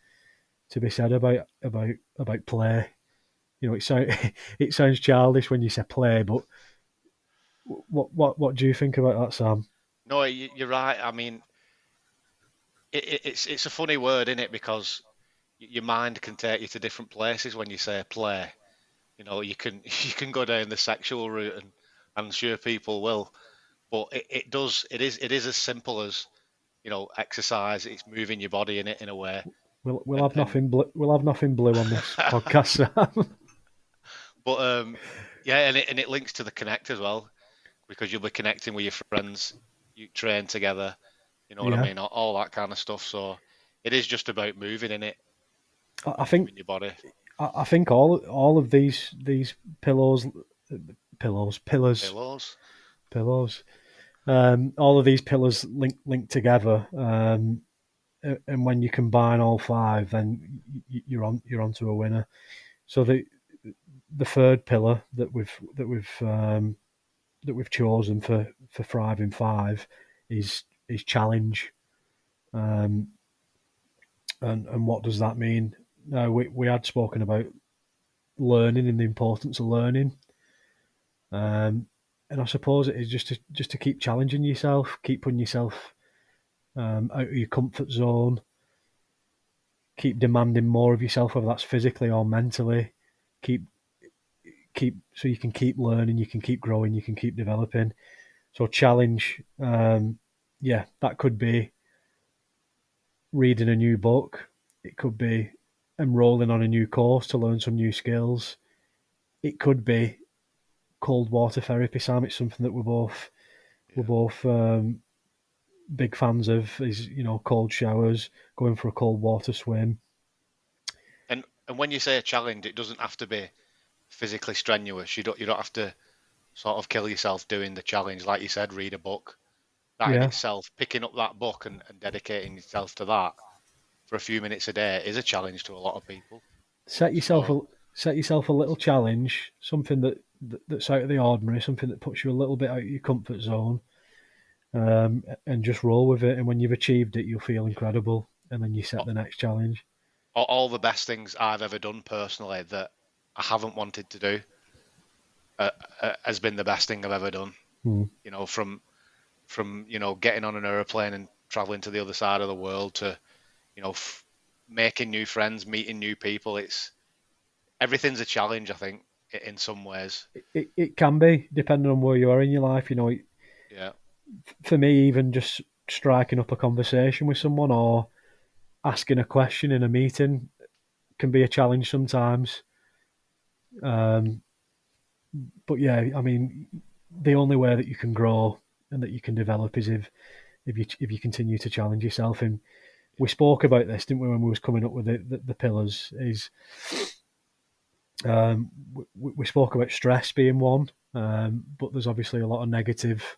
to be said about play. It sounds childish when you say play, but what do you think about that, Sam? No, you're right. I mean, it's a funny word, isn't it? Because your mind can take you to different places when you say play. You can you can go down the sexual route, and I'm sure people will. But it is as simple as exercise. It's moving your body in a way. We'll And have nothing blue on this podcast, Sam. But yeah, and it links to the connect as well because you'll be connecting with your friends. You train together. You know what I Yeah, mean? All that kind of stuff. So it is just about moving in it, I think moving your body. I think all of these pillows, pillars, Pillows. pillows. All of these pillars link together, and when you combine all five, then you're onto a winner. So the third pillar that we've chosen for thriving five is challenge. Um, and what does that mean? We had spoken about learning and the importance of learning. And I suppose it is just to keep challenging yourself, keep putting yourself out of your comfort zone, keep demanding more of yourself, whether that's physically or mentally. Keep keep so you can keep learning, you can keep growing, you can keep developing. So challenge, yeah, that could be reading a new book. It could be enrolling on a new course to learn some new skills. It could be cold water therapy, Sam. It's something that we're Yeah. both big fans of. Is cold showers, going for a cold water swim. And when you say a challenge, it doesn't have to be physically strenuous. You don't have to sort of kill yourself doing the challenge. Like you said, read a book. That in Yeah, itself, picking up that book and dedicating yourself to that for a few minutes a day is a challenge to a lot of people. set yourself So a set yourself a little challenge, something that's out of the ordinary, something that puts you a little bit out of your comfort zone, and just roll with it. And when you've achieved it, you'll feel yeah, incredible, and then you set a- the next challenge. all the best things I've ever done personally that I haven't wanted to do uh, has been the best thing I've ever done. Hmm. You know, from getting on an aeroplane and traveling to the other side of the world to making new friends, meeting new people. It's everything's a challenge, I think, in some ways. It can be depending on where you are in your life. Yeah, For me, even just striking up a conversation with someone or asking a question in a meeting can be a challenge sometimes. Um, but yeah, I mean, the only way that you can grow and that you can develop is if you continue to challenge yourself. And we yeah, spoke about this, didn't we, when we was coming up with the pillars? Is we spoke about stress being one, but there's obviously a lot of negative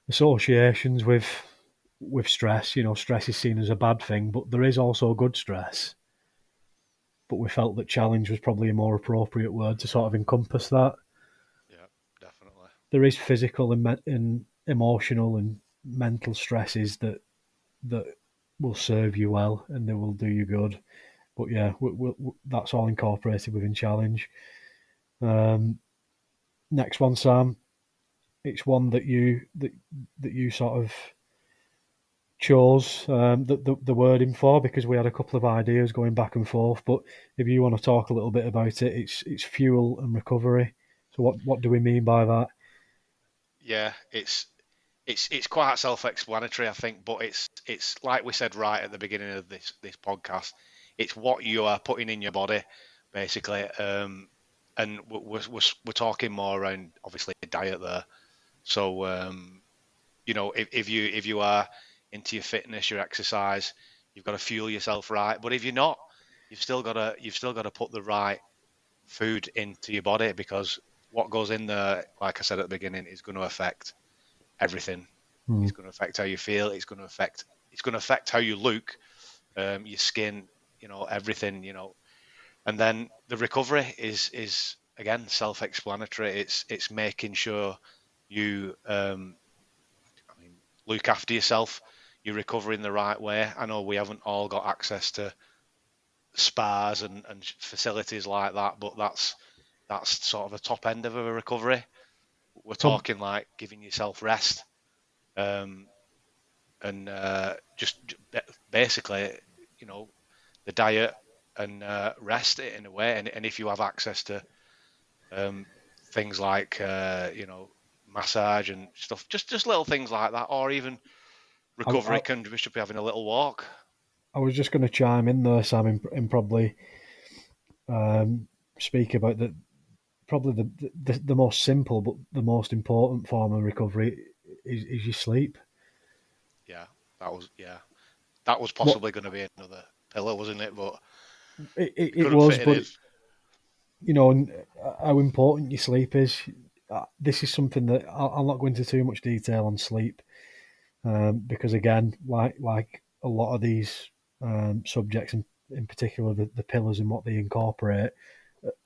associations with stress. Stress is seen as a bad thing, but there is also good stress. But we felt that challenge was probably a more appropriate word to sort of encompass that. yeah, definitely. There is physical and emotional and mental stresses that will serve you well and they will do you good. But yeah, that's all incorporated within challenge. Um, Next one, Sam. It's one that you sort of chose the wording for because we had a couple of ideas going back and forth. But if you want to talk a little bit about it, it's fuel and recovery. So what do we mean by that? Yeah, it's quite self-explanatory, I think, but it's like we said right at the beginning of this podcast. It's what you are putting in your body, basically. And we're talking more around obviously diet there. So if you are into your fitness, your exercise, you've got to fuel yourself right. But if you're not, you've still got to put the right food into your body because what goes in there, like I said at the beginning, is going to affect everything. Hmm. It's going to affect how you feel. It's going to affect how you look, your skin, everything, And then the recovery is again self-explanatory. It's making sure you I mean, look after yourself. You're recovering the right way. I know we haven't all got access to spas and facilities like that, but that's sort of the top end of a recovery. We're Prob- talking like giving yourself rest, um, and just basically, you know, the diet and rest it in a way. And if you have access to um, things like massage and stuff, just little things like that, or even I, I, recovery can we should be having a little walk. I was just going to chime in there, Sam, and probably speak about the probably the most simple but the most important form of recovery is your sleep. Yeah, yeah, that was What possibly going to be another pillar, wasn't it? But we it couldn't was, fit it but in. how important your sleep is. This is something that I'll not go into too much detail on sleep, because again, like a lot of these subjects, in particular the pillars and what they incorporate,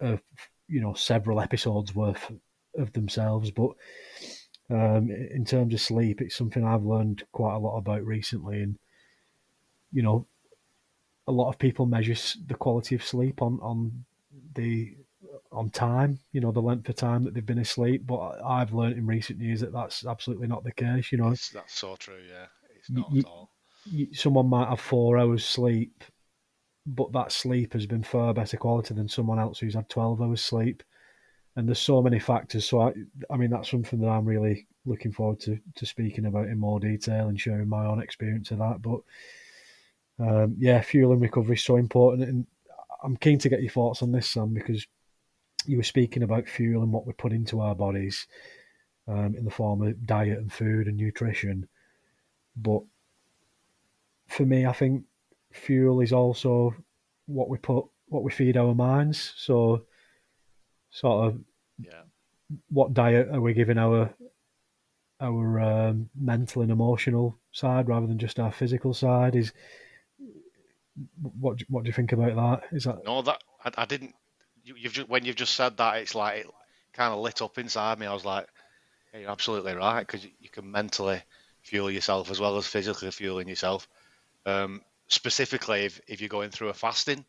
are several episodes worth of themselves. But in terms of sleep, it's something I've learned quite a lot about recently, and you know, a lot of people measure the quality of sleep the on time, the length of time that they've been asleep. But I've learned in recent years that that's absolutely not the case. That's so true. Yeah, it's You, not you, at all. someone might have 4 hours sleep, but that sleep has been far better quality than someone else who's had 12 hours sleep. And there's so many factors. So I mean, that's something that I'm really looking forward to speaking about in more detail and sharing my own experience of that. But yeah, fuel and recovery is so important, and I'm keen to get your thoughts on this, Sam, because you were speaking about fuel and what we put into our bodies in the form of diet and food and nutrition. But for me, I think fuel is also what we feed our minds. So, sort of, Yeah, what diet are we giving our mental and emotional side rather than just our physical side? Is what do you think about that? Is that no, that I didn't. You've just when you've just said that, it's like it kind of lit up inside me. I was like, yeah, you're absolutely right because you can mentally fuel yourself as well as physically fueling yourself. Specifically, if you're going through a fasting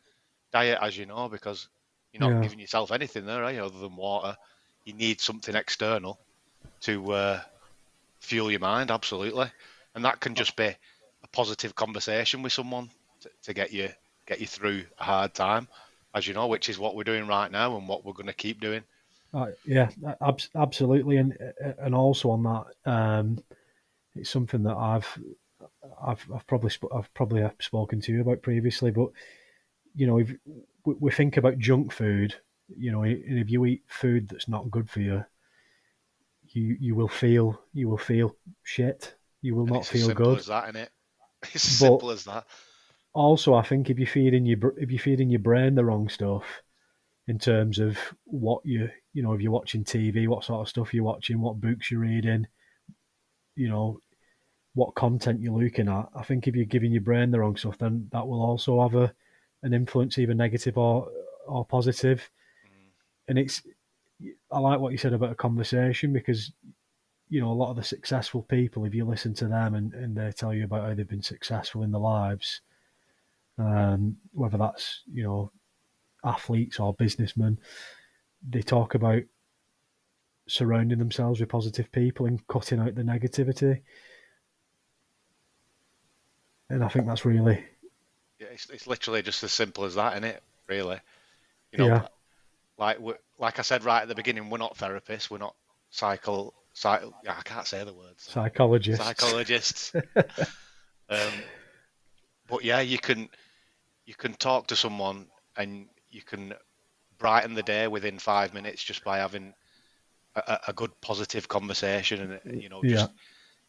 diet, as you know, because you're not yeah? giving yourself anything there, are you, other than water. You need something external to fuel your mind, absolutely, and that can just be a positive conversation with someone to get you through a hard time, as you know, which is what we're doing right now and what we're going to keep doing. Yeah, absolutely, and also on that, it's something that I've probably spoken to you about previously. But if we think about junk food, and if you eat food that's not good for you, you will feel shit. You will And not it's as feel simple good. as that, isn't it? It's as But simple as that. also, I think if you're feeding your brain the wrong stuff in terms of what if you're watching TV, what sort of stuff you're watching, what books you're reading, you know, what content you're looking at. I think if you're giving your brain the wrong stuff, then that will also have an influence, either negative or positive. Mm, And I like what you said about a conversation, because a lot of the successful people, if you listen to them and they tell you about how they've been successful in their lives, whether that's athletes or businessmen, they talk about surrounding themselves with positive people and cutting out the negativity. And I think that's really, yeah, it's literally just as simple as that, isn't it? Really, you know, yeah, like I said right at the beginning, we're not therapists, we're not yeah, I can't say the word psychologists. psychologists. Um, but yeah, you can talk to someone and you can brighten the day within 5 minutes just by having a good positive conversation and Yeah, just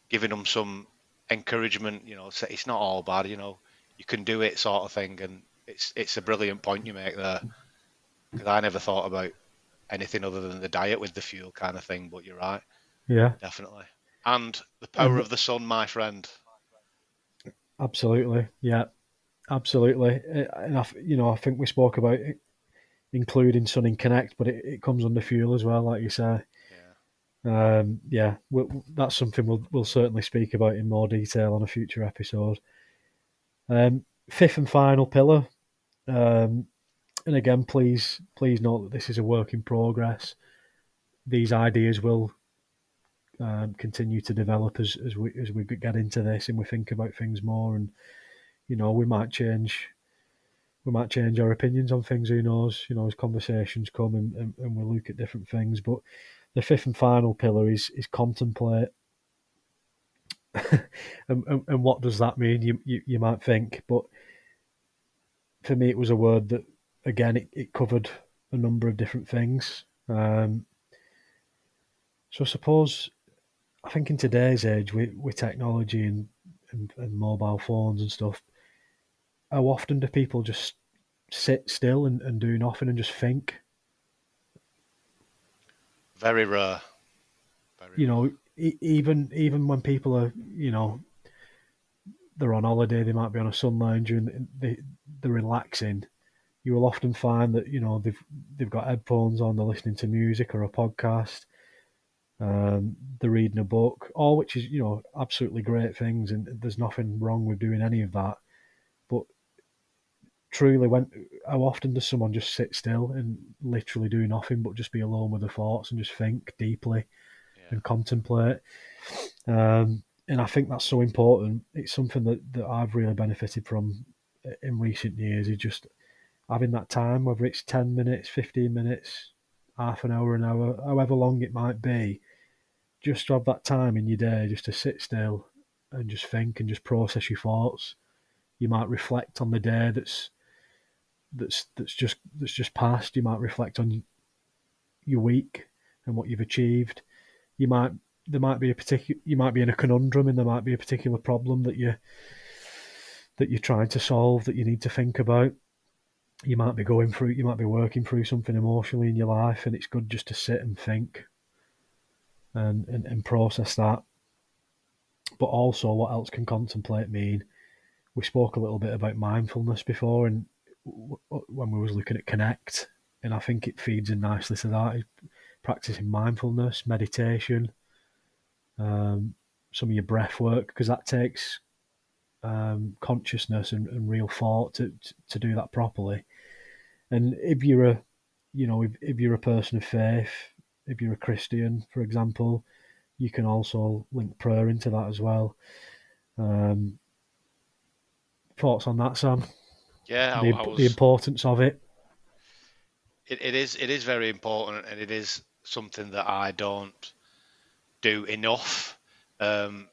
giving them some encouragement. Say it's not all bad. You can do it, sort of thing. And it's a brilliant point you make there because I never thought about anything other than the diet with the fuel kind of thing. But you're right, yeah, definitely. And the power and of the sun, my friend. absolutely, yeah, absolutely. And I think we spoke about it, including Sun in Connect, but it comes under fuel as well, like you say. Yeah, Yeah, that's something we'll certainly speak about in more detail on a future episode. Fifth and final pillar, um, and again, please note that this is a work in progress. These ideas will continue to develop as we get into this and we think about things more, and we might change our opinions on things. Who knows? As conversations come and we look at different things. But the fifth and final pillar is contemplate. And what does that mean? You might think, but for me, it was a word that again it covered. a number of different things. So I suppose I think in today's age with technology and mobile phones and stuff, how often do people just sit still and do nothing and just think? Very rare. Very You rare. know, even when people are, they're on holiday, they might be on a sun lounger and they're relaxing. You will often find that they've got headphones on, they're listening to music or a podcast, they're reading a book, all which is absolutely great things, and there's nothing wrong with doing any of that. But truly, when how often does someone just sit still and literally do nothing but just be alone with their thoughts and just think deeply Yeah. and contemplate? And I think that's so important. It's something that I've really benefited from in recent years. Is just having that time, whether it's 10 minutes, 15 minutes, half an hour, however long it might be, just to have that time in your day just to sit still and just think and just process your thoughts. You might reflect on the day that's just passed. You might reflect on your week and what you've achieved. You might there might be a particular you might be in a conundrum and there might be a particular problem that you're trying to solve that you need to think about. You might be working through something emotionally in your life, and it's good just to sit and think and process that. But also, what else can contemplate mean? We spoke a little bit about mindfulness before, and when we was looking at connect, and I think it feeds in nicely to that. Practicing mindfulness, meditation, some of your breath work, because that takes consciousness and real thought to do that properly. And if you're if you're a person of faith, if you're a Christian, for example, you can also link prayer into that as well. Um, Thoughts on that, Sam? Yeah, The I the was. importance of it. It is very important, and it is something that I don't do enough. Um,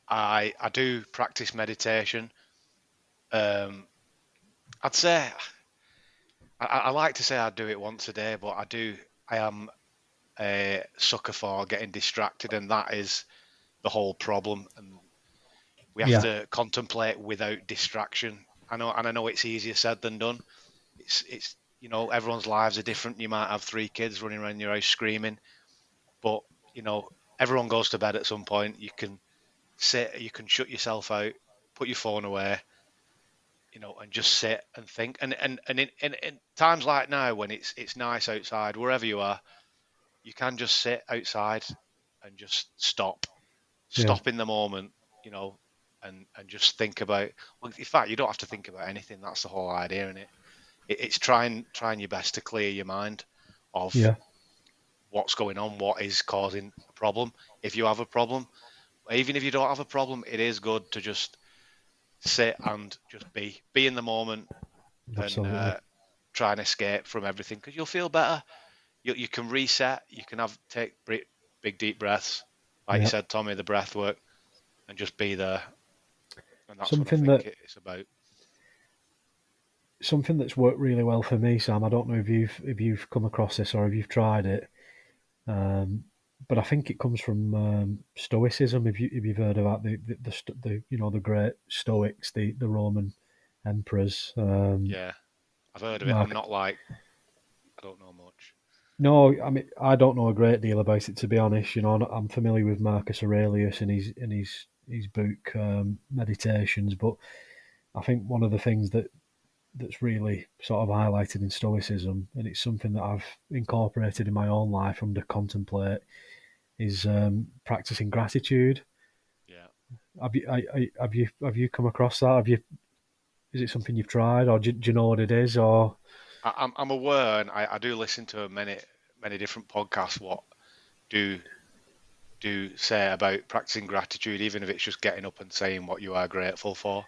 I do practice meditation. Um, I'd say I like to say I do it once a day, but I am a sucker for getting distracted, and that is the whole problem. And we have Yeah, to contemplate without distraction. I know it's easier said than done. It's everyone's lives are different. You might have three kids running around your house screaming, but you know everyone goes to bed at some point. You can sit, you can shut yourself out, put your phone away, and just sit and think. And in times like now when it's nice outside, wherever you are, you can just sit outside and just yeah, stop in the moment, you know, and just think about. Well, in fact, you don't have to think about anything. That's the whole idea in it. It's trying your best to clear your mind of yeah, what's going on, what is causing a problem. If you have a problem, even if you don't have a problem, it is good to just sit and just be in the moment and absolutely. try and escape from everything because you'll feel better. You can reset. You can take big deep breaths, like you Yeah, said, Tommy, the breath work, and just be there. And that's what I something think that it's about. something that's worked really well for me, Sam. I don't know if you've come across this or if you've tried it, um, but I think it comes from Stoicism. If you've heard about the great Stoics, the Roman emperors, Yeah, I've heard of it. I'm Mark. not like I don't know much. No, I mean I don't know a great deal about it, to be honest. I'm familiar with Marcus Aurelius and his book Meditations, but I think one of the things that's really sort of highlighted in Stoicism, and it's something that I've incorporated in my own life under contemplate, is practicing gratitude. Yeah, Have you come across that? Is it something you've tried, or do you know what it is? Or I'm aware, and I do listen to many different podcasts. What do say about practicing gratitude, even if it's just getting up and saying what you are grateful for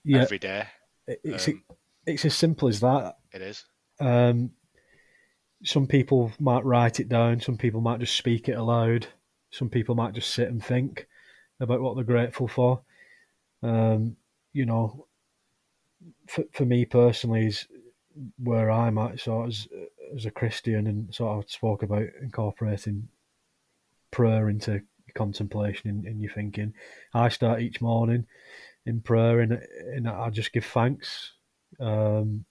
yeah, every day. it's Um, it's as simple as that. it is. Um, some people might write it down. Some people might just speak it aloud. Some people might just sit and think about what they're grateful for. Um, you know, for me personally, is where I'm at, sort of as a Christian, and sort of spoke about incorporating prayer into contemplation in your thinking. I start each morning in prayer, and I just give thanks. Um,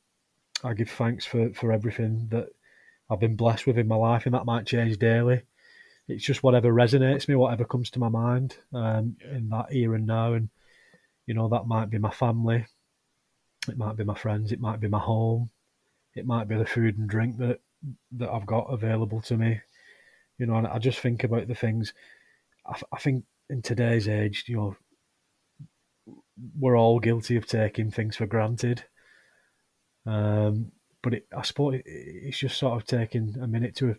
I give thanks for everything that I've been blessed with in my life, and that might change daily. It's just whatever resonates me, whatever comes to my mind Yeah, in that here and now, and that might be my family, it might be my friends, it might be my home, it might be the food and drink that I've got available to me. And I just think about the things. I think in today's age, we're all guilty of taking things for granted. But I suppose it's just sort of taking a minute to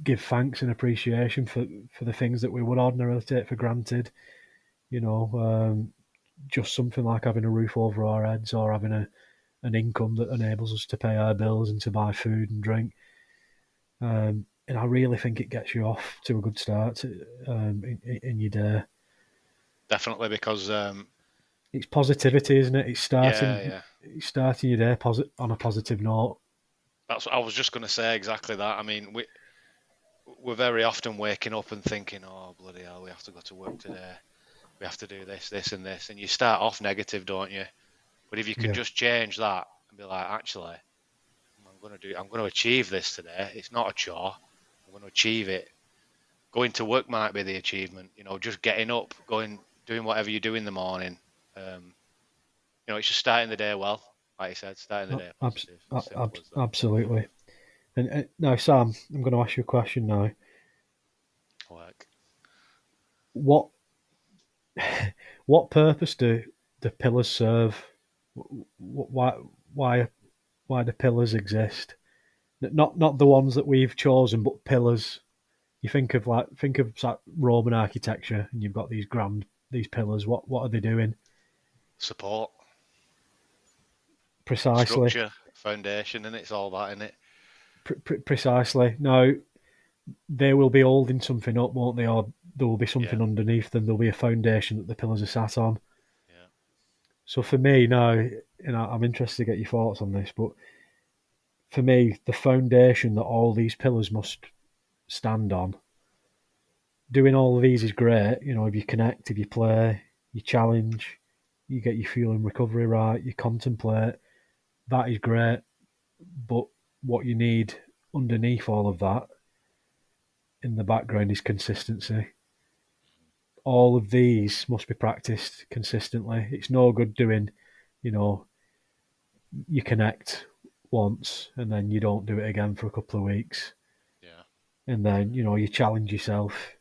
give thanks and appreciation for the things that we would ordinarily take for granted. You know, just something like having a roof over our heads, or having an income that enables us to pay our bills and to buy food and drink. And I really think it gets you off to a good start in your day. definitely because It's positivity, isn't it? It's yeah, starting yeah. it's starting your day on a positive note. That's what I was just going to say exactly that. I mean, we're very often waking up and thinking, "Oh bloody hell, we have to go to work today. We have to do this, this, and this," and you start off negative, don't you? But if you can Yeah, just change that and be like, actually, I'm going to achieve this today. It's not a chore. I'm going to achieve it. Going to work might be the achievement. Just getting up, doing whatever you do in the morning. Um, it's just starting the day well. Like you said, starting the day positive. Simple as that. absolutely. And now, Sam, I'm going to ask you a question now. Work. What what purpose do the pillars serve? Why why why do pillars exist? Not the ones that we've chosen, but pillars. You think of Roman architecture, and you've got these pillars. What are they doing Support, precisely? structure, foundation, and it's all that in it. Precisely. Now they will be holding something up, won't they? Or there will be Yeah, something underneath them. There'll be a foundation that the pillars are sat on. yeah, So for me now, I'm interested to get your thoughts on this, but for me, the foundation that all these pillars must stand on, doing all of these is great. If you connect, if you play, you challenge, you get your fuel and recovery right, you contemplate, that is great. But what you need underneath all of that in the background is consistency. All of these must be practiced consistently. It's no good doing, you know, you connect once and then you don't do it again for a couple of weeks. yeah, And then, you challenge yourself.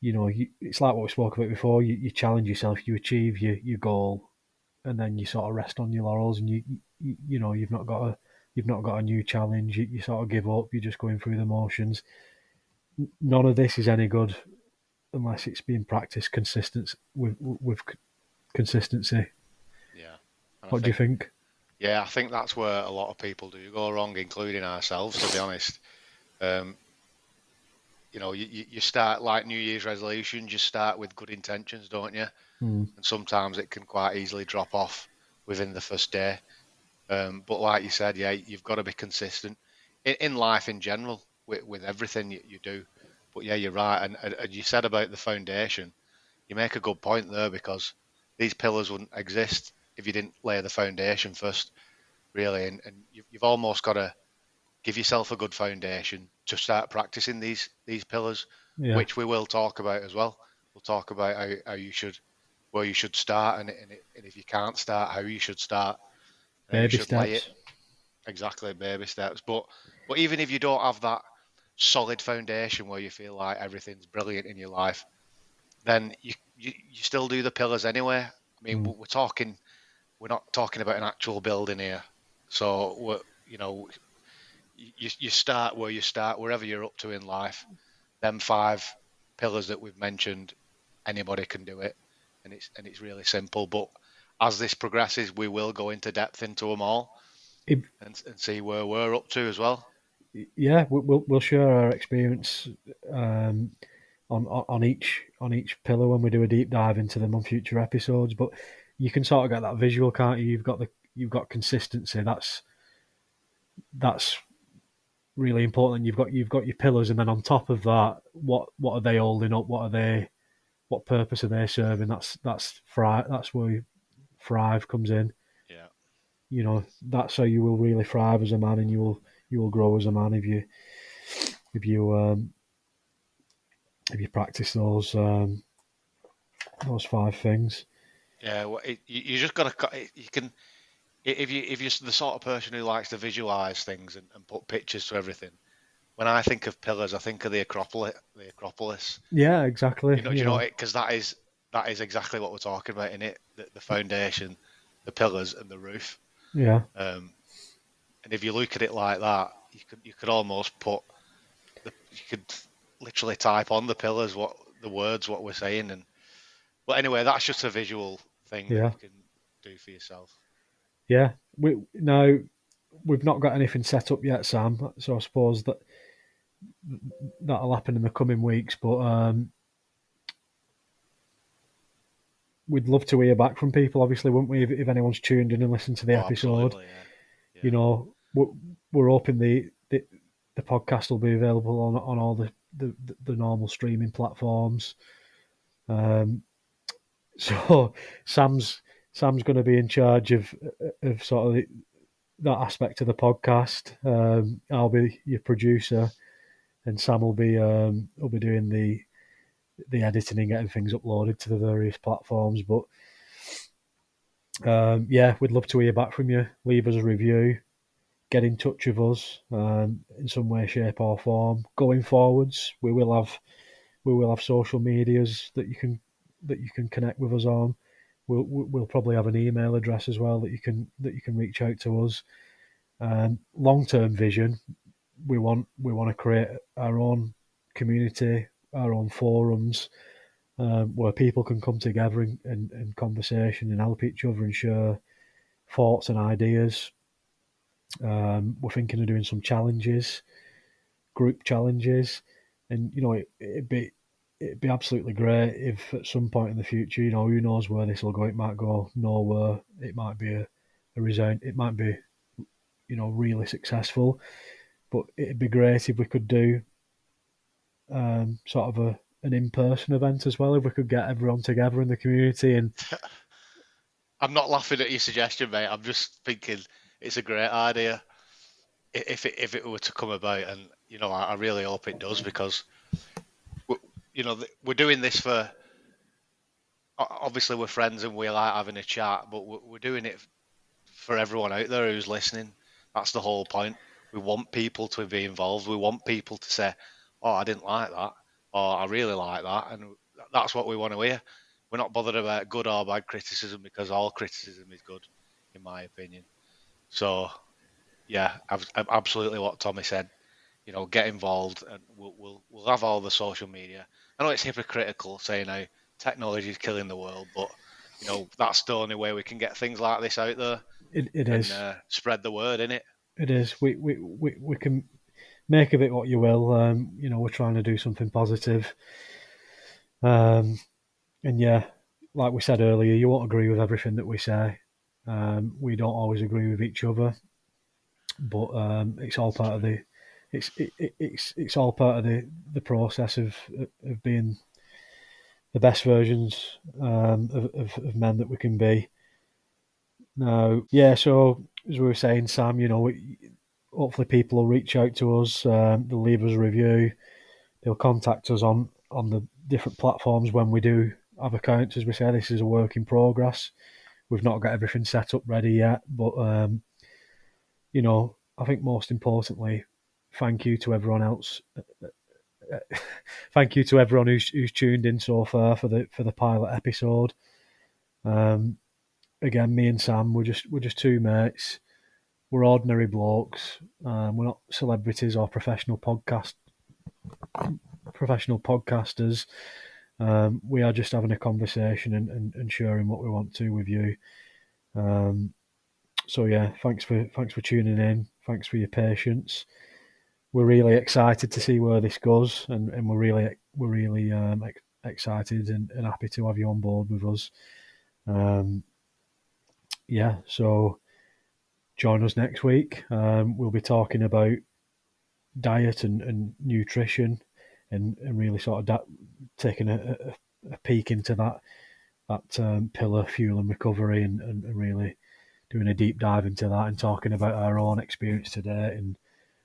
It's like what we spoke about before. You challenge yourself, you achieve your goal, and then you sort of rest on your laurels, and you've not got a new challenge. You sort of give up. You're just going through the motions. None of this is any good unless it's being practiced consistent with consistency. yeah. And I What do you think, think? yeah, I think that's where a lot of people do go wrong, including ourselves, to be honest. Um, you start like New Year's resolutions, you start with good intentions, don't you? Hmm. And sometimes it can quite easily drop off within the first day. But like you said, yeah, you've got to be consistent in life in general with everything you do. But yeah, you're right. And you said about the foundation, you make a good point there because these pillars wouldn't exist if you didn't lay the foundation first, really. And you've almost got to give yourself a good foundation to start practicing these pillars, Yeah, which we will talk about as well. We'll talk about how you should where you should start and if you can't start, how you should start and how you baby should lay it. steps. Exactly, baby steps. But even if you don't have that solid foundation where you feel like everything's brilliant in your life, then you still do the pillars anyway. I mean, Hmm. we're not talking about an actual building here. So you start where you start, wherever you're up to in life. Them five pillars that we've mentioned, anybody can do it, and it's really simple. But as this progresses, we will go into depth into them all If, and see where we're up to as well. yeah, we'll share our experience um, on each pillar when we do a deep dive into them on future episodes. But you can sort of get that visual, can't you? You've got you've got consistency. That's really important. You've got your pillars, and then on top of that, what are they holding up? What purpose are they serving? That's where thrive comes in. Yeah. You know, that's how you will really thrive as a man, and you will grow as a man if you if you practice those five things. Yeah, well, you just got to. You can if you're the sort of person who likes to visualize things and put pictures to everything. When I think of pillars, I think of the Acropolis. The Acropolis. Yeah, exactly. Do You you know know, what? Because that is exactly what we're talking about in it. The foundation, the pillars, and the roof. yeah, Um, and if you look at it like that, you could almost you could literally type on the pillars what the words what we're saying. And but anyway, that's just a visual thing that yeah, you can do for yourself. yeah. We've not got anything set up yet, Sam. So I suppose that'll happen in the coming weeks. But we'd love to hear back from people, obviously, wouldn't we? If anyone's tuned in and listened to the Oh, episode, absolutely, yeah, you yeah. know, we're hoping the podcast will be available on all the normal streaming platforms. Um, so Sam's Sam's going to be in charge of sort of that aspect of the podcast. I'll be your producer, and Sam will be doing the editing and getting things uploaded to the various platforms. But yeah, we'd love to hear back from you. Leave us a review. Get in touch with us in some way, shape, or form. Going forwards, we will have social medias that you can connect with us on. We'll probably have an email address as well that you can reach out to us. Long term vision, we want to create our own community, our own forums where people can come together in conversation and help each other and share thoughts and ideas. We're thinking of doing some challenges, group challenges, and you know it'd be absolutely great if at some point in the future, you know, who knows where this will go? It might go nowhere. It might be a resign. It might be really successful. But it'd be great if we could do sort of an in person event as well. If we could get everyone together in the community and I'm not laughing at your suggestion, mate. I'm just thinking it's a great idea if it were to come about, and I really hope it does because we're doing this for obviously we're friends and we like having a chat, but we're doing it for everyone out there who's listening. That's the whole point. We want people to be involved. We want people to say, "Oh, I didn't like that," or "I really like that," and that's what we want to hear. We're not bothered about good or bad criticism because all criticism is good, in my opinion. So yeah, absolutely what Tommy said. Get involved, and we'll have all the social media. I know it's hypocritical saying how technology is killing the world, but that's the only way we can get things like this out there it and is. spread the word in it. It is. We can make of it what you will. We're trying to do something positive. Um, and yeah, like we said earlier, you won't agree with everything that we say. We don't always agree with each other, but it's all It's part of true. it's all part of the process of being the best versions of men that we can be. Now, yeah. So as we were saying, Sam, hopefully people will reach out to us. They'll leave us a review. They'll contact us on the different platforms when we do have accounts. As we say, this is a work in progress. We've not got everything set up ready yet, but I think most importantly, thank you to everyone else. Thank you to everyone who's tuned in so far for the pilot episode. Um, Again, me and Sam, we're just two mates. We're ordinary blokes. We're not celebrities or professional podcasters. We are just having a conversation and sharing what we want to with you. Um, so yeah, thanks for tuning in. Thanks for your patience. We're really excited to see where this goes, and we're really excited and happy to have you on board with us. Um, yeah, so join us next week. We'll be talking about diet and nutrition, and really sort of taking a peek into that pillar, fuel and recovery, and really doing a deep dive into that and talking about our own experience today and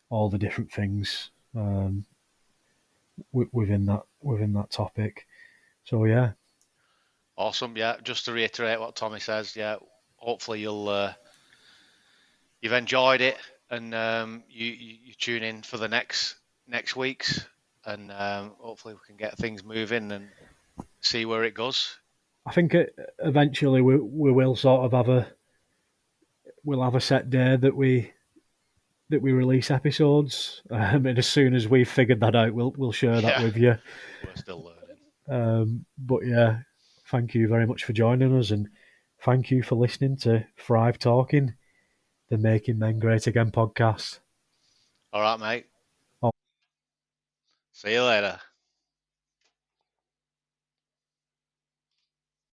all the different things within that topic. So yeah, Awesome. Yeah, just to reiterate what Tommy says, yeah, hopefully you've enjoyed it, and you tune in for the next weeks, and hopefully we can get things moving and see where it goes. I think eventually we will sort of we'll have a set day that we release episodes, and as soon as we've figured that out, we'll share that Yeah, with you. we're still learning. But yeah, thank you very much for joining us, and thank you for listening to Thrive Talking, the Making Men Great Again podcast. All right, mate. Oh, See you later.